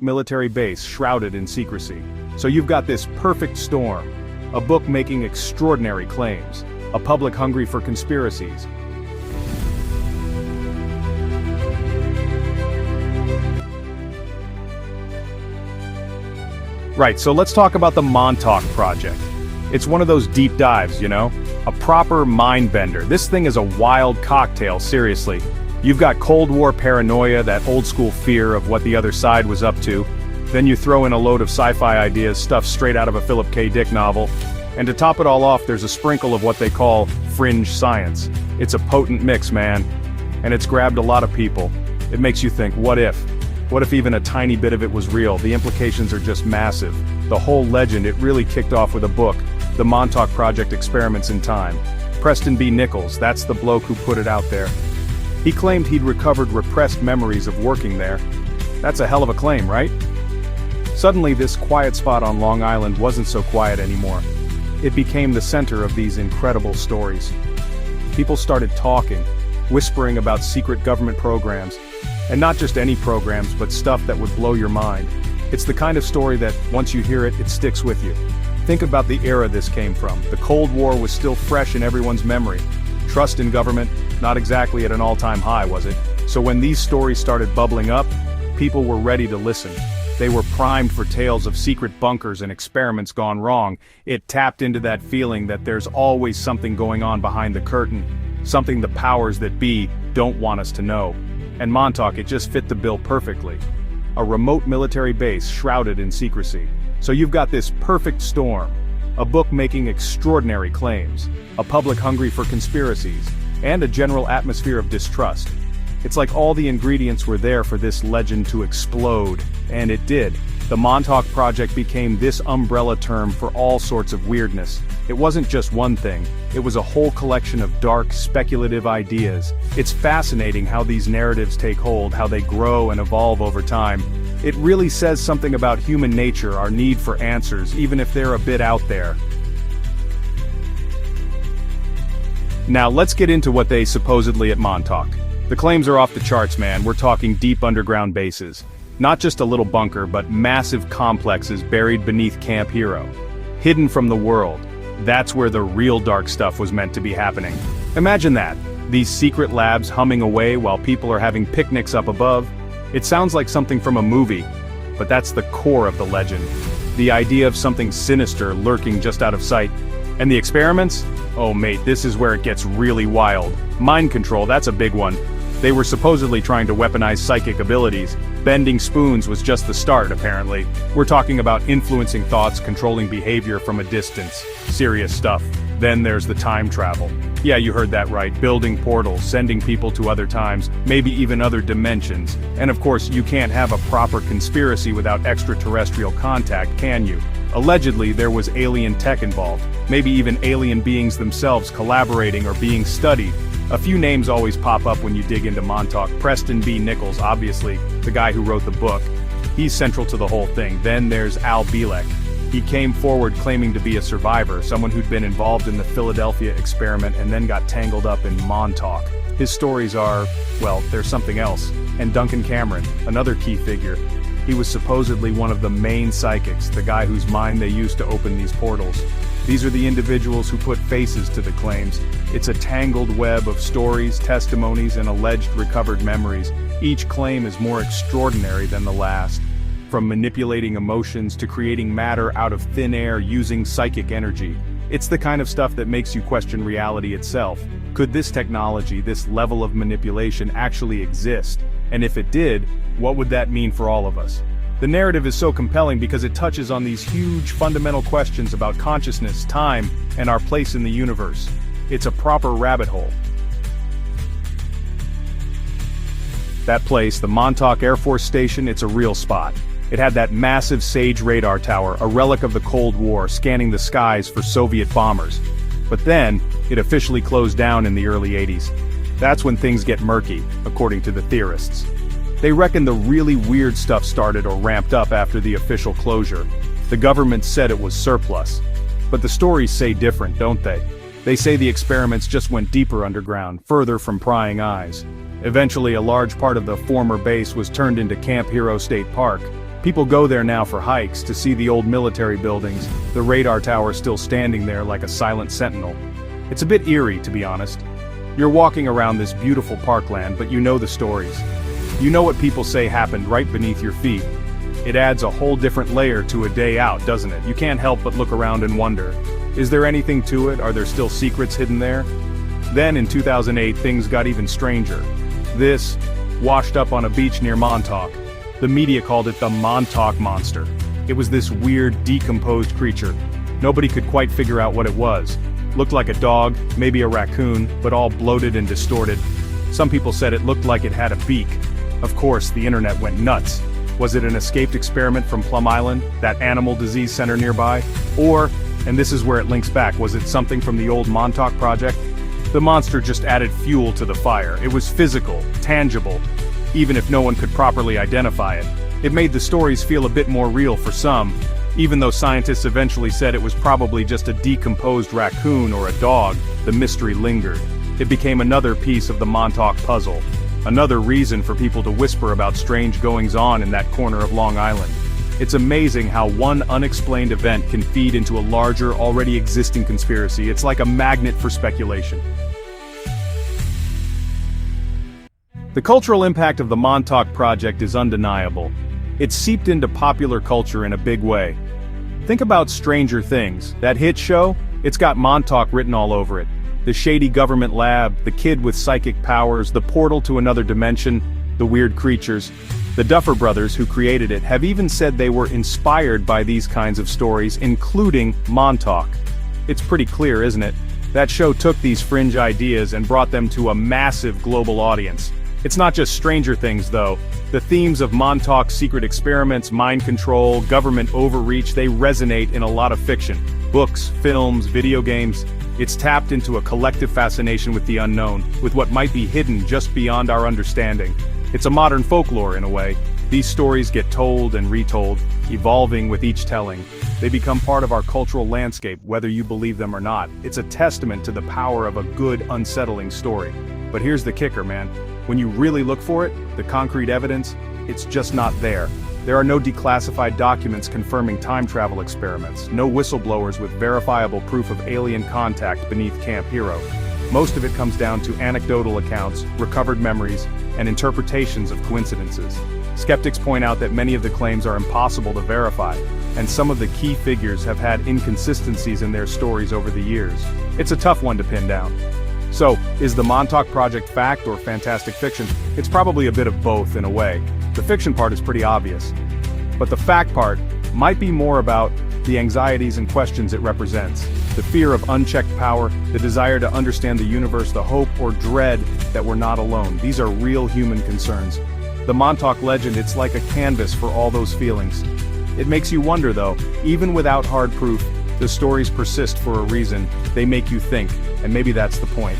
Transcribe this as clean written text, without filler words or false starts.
military base shrouded in secrecy. So you've got this perfect storm. A book making extraordinary claims. A public hungry for conspiracies. Right, so let's talk about the Montauk Project. It's one of those deep dives, you know? A proper mind bender. This thing is a wild cocktail, seriously. You've got Cold War paranoia, that old school fear of what the other side was up to. Then you throw in a load of sci-fi ideas stuffed straight out of a Philip K. Dick novel. And to top it all off, there's a sprinkle of what they call fringe science. It's a potent mix, man. And it's grabbed a lot of people. It makes you think, what if? What if even a tiny bit of it was real? The implications are just massive. The whole legend, it really kicked off with a book, The Montauk Project Experiments in Time. Preston B. Nichols, that's the bloke who put it out there. He claimed he'd recovered repressed memories of working there. That's a hell of a claim, right? Suddenly this quiet spot on Long Island wasn't so quiet anymore. It became the center of these incredible stories. People started talking, whispering about secret government programs. And not just any programs, but stuff that would blow your mind. It's the kind of story that, once you hear it, it sticks with you. Think about the era this came from. The Cold War was still fresh in everyone's memory. Trust in government, not exactly at an all-time high, was it? So when these stories started bubbling up, people were ready to listen. They were primed for tales of secret bunkers and experiments gone wrong. It tapped into that feeling that there's always something going on behind the curtain. Something the powers that be don't want us to know. And Montauk, it just fit the bill perfectly. A remote military base shrouded in secrecy. So you've got this perfect storm. A book making extraordinary claims. A public hungry for conspiracies. And a general atmosphere of distrust. It's like all the ingredients were there for this legend to explode. And it did. The Montauk Project became this umbrella term for all sorts of weirdness. It wasn't just one thing, it was a whole collection of dark, speculative ideas. It's fascinating how these narratives take hold, how they grow and evolve over time. It really says something about human nature, our need for answers, even if they're a bit out there. Now let's get into what they supposedly at Montauk. The claims are off the charts, man. We're talking deep underground bases. Not just a little bunker, but massive complexes buried beneath Camp Hero. Hidden from the world. That's where the real dark stuff was meant to be happening. Imagine that. These secret labs humming away while people are having picnics up above. It sounds like something from a movie, but that's the core of the legend. The idea of something sinister lurking just out of sight. And the experiments? Oh mate, this is where it gets really wild. Mind control, that's a big one. They were supposedly trying to weaponize psychic abilities. Bending spoons was just the start, apparently. We're talking about influencing thoughts, controlling behavior from a distance. Serious stuff. Then there's the time travel. Yeah, you heard that right. Building portals, sending people to other times, maybe even other dimensions. And of course, you can't have a proper conspiracy without extraterrestrial contact, can you? Allegedly, there was alien tech involved. Maybe even alien beings themselves collaborating or being studied. A few names always pop up when you dig into Montauk. Preston B. Nichols, obviously, the guy who wrote the book. He's central to the whole thing. Then there's Al Bielek. He came forward claiming to be a survivor, someone who'd been involved in the Philadelphia experiment and then got tangled up in Montauk. His stories are, well, there's something else. And Duncan Cameron, another key figure. He was supposedly one of the main psychics, the guy whose mind they used to open these portals. These are the individuals who put faces to the claims. It's a tangled web of stories, testimonies, and alleged recovered memories. Each claim is more extraordinary than the last. From manipulating emotions to creating matter out of thin air using psychic energy. It's the kind of stuff that makes you question reality itself. Could this technology, this level of manipulation actually exist? And if it did, what would that mean for all of us? The narrative is so compelling because it touches on these huge fundamental questions about consciousness, time, and our place in the universe. It's a proper rabbit hole. That place, the Montauk Air Force Station, it's a real spot. It had that massive SAGE radar tower, a relic of the Cold War, scanning the skies for Soviet bombers. But then, it officially closed down in the early 80s. That's when things get murky, according to the theorists. They reckon the really weird stuff started or ramped up after the official closure. The government said it was surplus. But the stories say different, don't they? They say the experiments just went deeper underground, further from prying eyes. Eventually, a large part of the former base was turned into Camp Hero State Park. People go there now for hikes, to see the old military buildings, the radar tower still standing there like a silent sentinel. It's a bit eerie, to be honest. You're walking around this beautiful parkland, but you know the stories. You know what people say happened right beneath your feet. It adds a whole different layer to a day out, doesn't it? You can't help but look around and wonder, is there anything to it? Are there still secrets hidden there? Then in 2008, things got even stranger. This washed up on a beach near Montauk. The media called it the Montauk Monster. It was this weird, decomposed creature. Nobody could quite figure out what it was. Looked like a dog, maybe a raccoon, but all bloated and distorted. Some people said it looked like it had a beak. Of course, the internet went nuts. Was it an escaped experiment from Plum Island, that animal disease center nearby? Or, and this is where it links back, was it something from the old Montauk Project? The monster just added fuel to the fire. It was physical, tangible, even if no one could properly identify it. It made the stories feel a bit more real for some, even though scientists eventually said it was probably just a decomposed raccoon or a dog. The mystery lingered. It became another piece of the Montauk puzzle, another reason for people to whisper about strange goings-on in that corner of Long Island. It's amazing how one unexplained event can feed into a larger, already existing conspiracy. It's like a magnet for speculation. The cultural impact of the Montauk Project is undeniable. It's seeped into popular culture in a big way. Think about Stranger Things, that hit show? It's got Montauk written all over it. The shady government lab, the kid with psychic powers, the portal to another dimension, the weird creatures. The Duffer Brothers, who created it, have even said they were inspired by these kinds of stories, including Montauk. It's pretty clear, isn't it? That show took these fringe ideas and brought them to a massive global audience. It's not just Stranger Things, though. The themes of Montauk's secret experiments, mind control, government overreach, they resonate in a lot of fiction. Books, films, video games. It's tapped into a collective fascination with the unknown, with what might be hidden just beyond our understanding. It's a modern folklore in a way. These stories get told and retold, evolving with each telling. They become part of our cultural landscape, whether you believe them or not. It's a testament to the power of a good, unsettling story. But here's the kicker, man. When you really look for it, the concrete evidence, it's just not there. There are no declassified documents confirming time travel experiments, no whistleblowers with verifiable proof of alien contact beneath Camp Hero. Most of it comes down to anecdotal accounts, recovered memories, and interpretations of coincidences. Skeptics point out that many of the claims are impossible to verify, and some of the key figures have had inconsistencies in their stories over the years. It's a tough one to pin down. So, is the Montauk Project fact or fantastic fiction? It's probably a bit of both in a way. The fiction part is pretty obvious. But the fact part might be more about the anxieties and questions it represents. The fear of unchecked power, the desire to understand the universe, the hope or dread that we're not alone. These are real human concerns. The Montauk legend, it's like a canvas for all those feelings. It makes you wonder though, even without hard proof, the stories persist for a reason. They make you think, and maybe that's the point.